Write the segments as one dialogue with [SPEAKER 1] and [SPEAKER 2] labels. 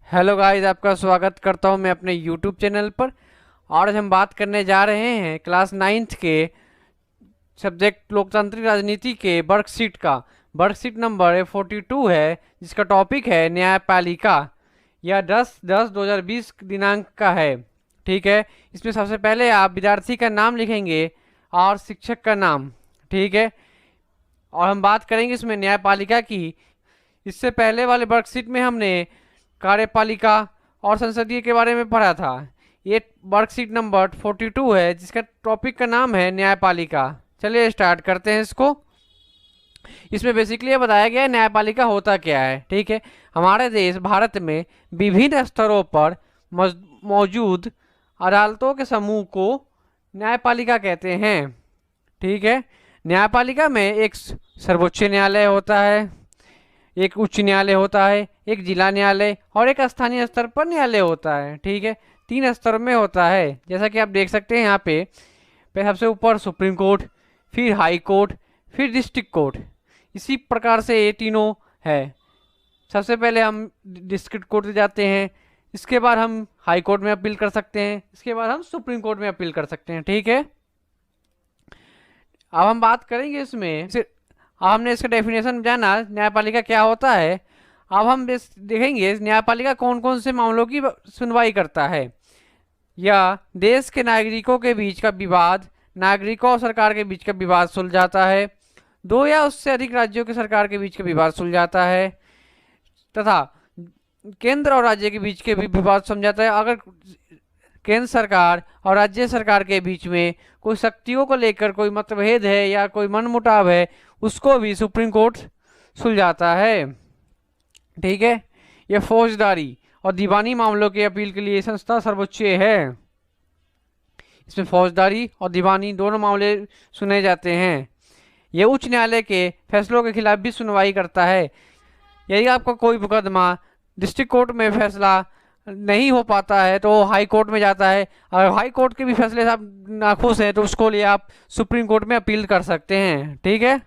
[SPEAKER 1] Hello guys, आपका स्वागत करता हूं मैं अपने यूट्यूब चैनल पर। और आज हम बात करने जा रहे हैं क्लास नाइन्थ के सब्जेक्ट लोकतांत्रिक राजनीति के वर्कशीट का। वर्कशीट नंबर 42 है, जिसका टॉपिक है न्यायपालिका। यह 10/10/2020 दिनांक का है। ठीक है, इसमें सबसे पहले आप विद्यार्थी का नाम लिखेंगे और शिक्षक का नाम। ठीक है, और हम बात करेंगे इसमें न्यायपालिका की। इससे पहले वाले वर्कशीट में हमने कार्यपालिका और संसदीय के बारे में पढ़ा था। ये वर्कशीट नंबर 42 है, जिसका टॉपिक का नाम है न्यायपालिका। चलिए स्टार्ट करते हैं इसको। इसमें बेसिकली ये बताया गया है न्यायपालिका होता क्या है। ठीक है, हमारे देश भारत में विभिन्न स्तरों पर मौजूद अदालतों के समूह को न्यायपालिका कहते हैं। ठीक है, न्यायपालिका में एक सर्वोच्च न्यायालय होता है, एक उच्च न्यायालय होता है, एक जिला न्यायालय और एक स्थानीय स्तर पर न्यायालय होता है। ठीक है, 3 स्तर में होता है, जैसा कि आप देख सकते हैं यहाँ पे सबसे ऊपर सुप्रीम कोर्ट, फिर हाई कोर्ट, फिर डिस्ट्रिक्ट कोर्ट। इसी प्रकार से ये तीनों है। सबसे पहले हम डिस्ट्रिक्ट कोर्ट में जाते हैं, इसके बाद हम हाई कोर्ट में अपील कर सकते हैं, इसके बाद हम सुप्रीम कोर्ट में अपील कर सकते हैं। ठीक है, अब हम बात करेंगे इसमें। अब हमने इसका डेफिनेशन जाना न्यायपालिका क्या होता है। अब हम देखेंगे न्यायपालिका कौन कौन से मामलों की सुनवाई करता है। या देश के नागरिकों के बीच का विवाद, नागरिकों और सरकार के बीच का विवाद सुलझाता है। 2 या उससे अधिक राज्यों के सरकार के बीच का विवाद सुलझाता है, तथा केंद्र और राज्य के बीच के भी विवाद समझाता है। अगर केंद्र सरकार और राज्य सरकार के बीच में कोई शक्तियों को लेकर कोई मतभेद है या कोई मनमुटाव है, उसको भी सुप्रीम कोर्ट सुलझाता है। ठीक है, यह फौजदारी और दीवानी मामलों के अपील के लिए संस्था सर्वोच्च है। इसमें फौजदारी और दीवानी दोनों मामले सुने जाते हैं। यह उच्च न्यायालय के फैसलों के खिलाफ भी सुनवाई करता है। यदि आपका कोई मुकदमा डिस्ट्रिक्ट कोर्ट में फैसला नहीं हो पाता है तो हाई कोर्ट में जाता है। अगर हाई कोर्ट के भी फैसले से आप नाखुश हैं तो उसको लिए आप सुप्रीम कोर्ट में अपील कर सकते हैं। ठीक है,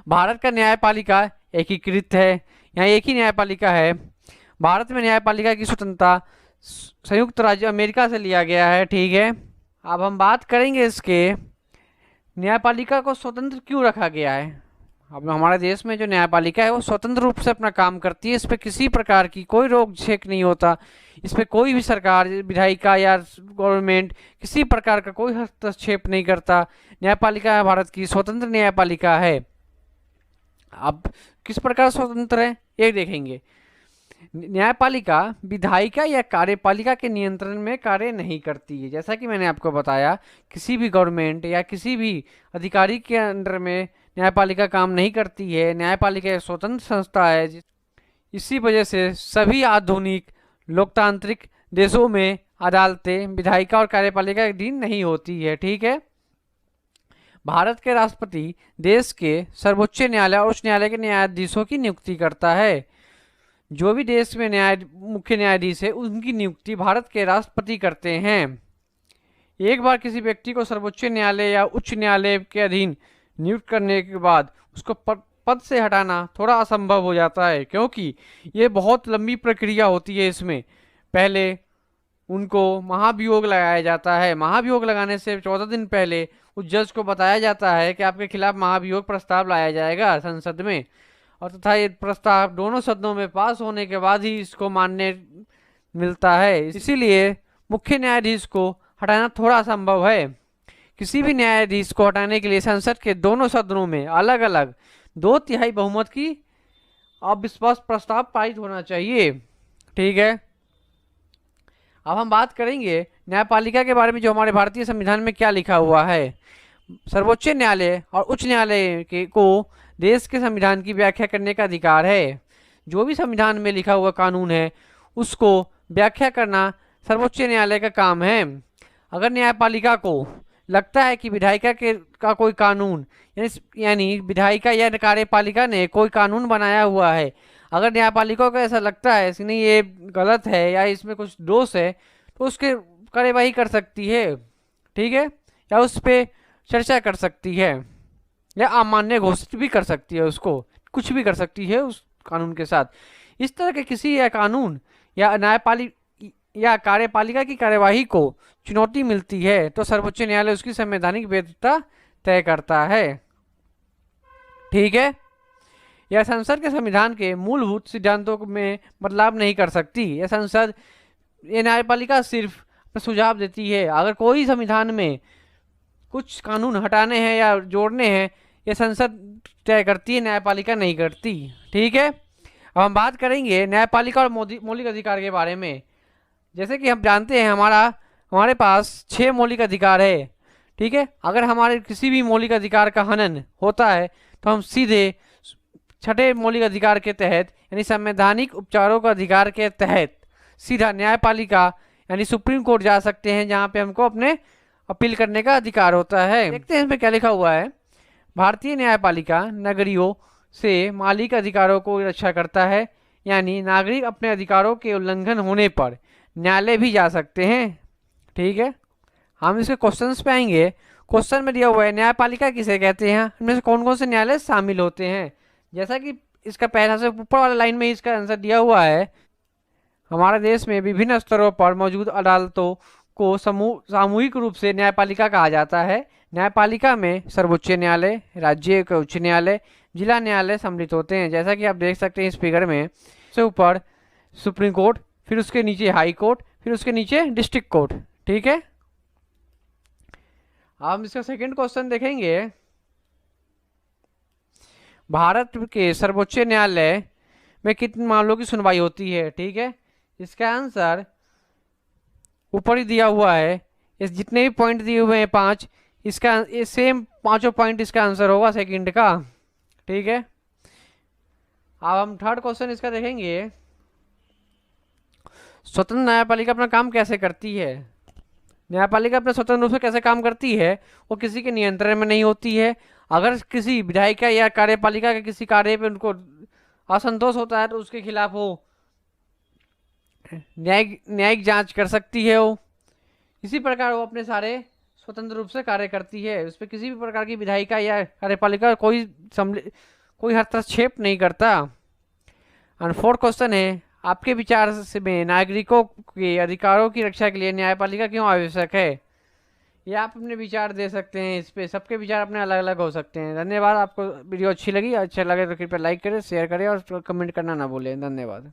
[SPEAKER 1] भारत का न्यायपालिका एकीकृत है, यहाँ एक ही न्यायपालिका है। भारत में न्यायपालिका की स्वतंत्रता संयुक्त राज्य अमेरिका से लिया गया है। ठीक है, अब हम बात करेंगे इसके न्यायपालिका को स्वतंत्र क्यों रखा गया है। अब हमारे देश में जो न्यायपालिका है वो स्वतंत्र रूप से अपना काम करती है। इस पर किसी प्रकार की कोई रोक छेक नहीं होता। इस पर कोई भी सरकार, विधायिका या गवर्नमेंट किसी प्रकार का कोई हस्तक्षेप नहीं करता। न्यायपालिका भारत की स्वतंत्र न्यायपालिका है। अब किस प्रकार स्वतंत्र है ये देखेंगे। न्यायपालिका विधायिका या कार्यपालिका के नियंत्रण में कार्य नहीं करती है। जैसा कि मैंने आपको बताया, किसी भी गवर्नमेंट या किसी भी अधिकारी के अंडर में न्यायपालिका काम नहीं करती है। न्यायपालिका एक स्वतंत्र संस्था है। इसी वजह से सभी आधुनिक लोकतांत्रिक देशों में अदालतें विधायिका और कार्यपालिका के अधीन नहीं होती है। ठीक है, भारत के राष्ट्रपति देश के सर्वोच्च न्यायालय और उच्च न्यायालय के न्यायाधीशों की नियुक्ति करता है। जो भी देश में मुख्य न्यायाधीश है उनकी नियुक्ति भारत के राष्ट्रपति करते हैं। एक बार किसी व्यक्ति को सर्वोच्च न्यायालय या उच्च न्यायालय के अधीन नियुक्त करने के बाद उसको पद से हटाना थोड़ा असंभव हो जाता है, क्योंकि ये बहुत लंबी प्रक्रिया होती है। इसमें पहले उनको महाभियोग लगाया जाता है। महाभियोग लगाने से 14 दिन पहले उस जज को बताया जाता है कि आपके खिलाफ महाभियोग प्रस्ताव लाया जाएगा संसद में, और तथा ये प्रस्ताव दोनों सदनों में पास होने के बाद ही इसको मानने मिलता है। इसीलिए मुख्य न्यायाधीश को हटाना थोड़ा असंभव है। किसी भी न्यायाधीश को हटाने के लिए संसद के दोनों सदनों में अलग अलग 2/3 बहुमत की अविश्वास प्रस्ताव पारित होना चाहिए। ठीक है, अब हम बात करेंगे न्यायपालिका के बारे में, जो हमारे भारतीय संविधान में क्या लिखा हुआ है। सर्वोच्च न्यायालय और उच्च न्यायालय को देश के संविधान की व्याख्या करने का अधिकार है। जो भी संविधान में लिखा हुआ कानून है उसको व्याख्या करना सर्वोच्च न्यायालय का काम है। अगर न्यायपालिका को लगता है कि विधायिका का कोई कानून यानी विधायिका या कार्यपालिका ने कोई कानून बनाया हुआ है, अगर न्यायपालिका को ऐसा लगता है कि नहीं ये गलत है या इसमें कुछ दोष है, तो उसके कार्यवाही कर सकती है। ठीक है, या उस पर चर्चा कर सकती है या अमान्य घोषित भी कर सकती है। उसको कुछ भी कर सकती है उस कानून के साथ। इस तरह के किसी या कानून या या कार्यपालिका की कार्यवाही को चुनौती मिलती है तो सर्वोच्च न्यायालय उसकी संवैधानिक वैधता तय करता है। ठीक है, यह संसद के संविधान के मूलभूत सिद्धांतों में बदलाव नहीं कर सकती। ये न्यायपालिका सिर्फ सुझाव देती है। अगर कोई संविधान में कुछ कानून हटाने हैं या जोड़ने हैं, ये संसद तय करती है, न्यायपालिका नहीं करती। ठीक है, अब हम बात करेंगे न्यायपालिका और मौलिक अधिकार के बारे में। जैसे कि हम जानते हैं हमारे पास 6 मौलिक अधिकार है। ठीक है, अगर हमारे किसी भी मौलिक अधिकार का हनन होता है तो हम सीधे 6ठे मौलिक अधिकार के तहत यानी संवैधानिक उपचारों का अधिकार के तहत सीधा न्यायपालिका यानी सुप्रीम कोर्ट जा सकते हैं, जहां पे हमको अपने अपील करने का अधिकार होता है। देखते हैं इसमें क्या लिखा हुआ है। भारतीय न्यायपालिका नागरिकों से मौलिक अधिकारों को रक्षा करता है, यानी नागरिक अपने अधिकारों के उल्लंघन होने पर न्यायालय भी जा सकते हैं। ठीक है, हम इसके क्वेश्चंस पे आएंगे। क्वेश्चन में दिया हुआ है न्यायपालिका किसे कहते हैं, इनमें से कौन कौन से न्यायालय शामिल होते हैं। जैसा कि इसका पहला से ऊपर वाला लाइन में इसका आंसर दिया हुआ है, हमारे देश में विभिन्न स्तरों पर मौजूद अदालतों को सामूहिक रूप से न्यायपालिका कहा जाता है। न्यायपालिका में सर्वोच्च न्यायालय, राज्य के उच्च न्यायालय, जिला न्यायालय सम्मिलित होते हैं। जैसा कि आप देख सकते हैं इस फिगर में, से ऊपर सुप्रीम कोर्ट, फिर उसके नीचे हाई कोर्ट, फिर उसके नीचे डिस्ट्रिक्ट कोर्ट। ठीक है, हम इसका सेकंड क्वेश्चन देखेंगे। भारत के सर्वोच्च न्यायालय में कितने मामलों की सुनवाई होती है। ठीक है, इसका आंसर ऊपर ही दिया हुआ है। इस जितने भी पॉइंट दिए हुए हैं 5, इसका सेम 5 पॉइंट इसका आंसर होगा सेकंड का। ठीक है, अब हम थर्ड क्वेश्चन इसका देखेंगे। स्वतंत्र न्यायपालिका अपना काम कैसे करती है। न्यायपालिका अपने स्वतंत्र रूप से कैसे काम करती है, वो किसी के नियंत्रण में नहीं होती है। अगर किसी विधायिका या कार्यपालिका के किसी कार्य पे उनको असंतोष होता है तो उसके खिलाफ वो न्यायिक जांच कर सकती है। वो इसी प्रकार वो अपने सारे स्वतंत्र रूप से कार्य करती है। उस पर किसी भी प्रकार की विधायिका या कार्यपालिका कोई हस्तक्षेप नहीं करता। और फोर्थ क्वेश्चन है, आपके विचार से में नागरिकों के अधिकारों की रक्षा के लिए न्यायपालिका क्यों आवश्यक है। ये आप अपने विचार दे सकते हैं इस पे, सबके विचार अपने अलग अलग हो सकते हैं। धन्यवाद। आपको वीडियो अच्छी लगी, अच्छा लगे तो कृपया लाइक करें, शेयर करें और कमेंट करना ना भूलें। धन्यवाद।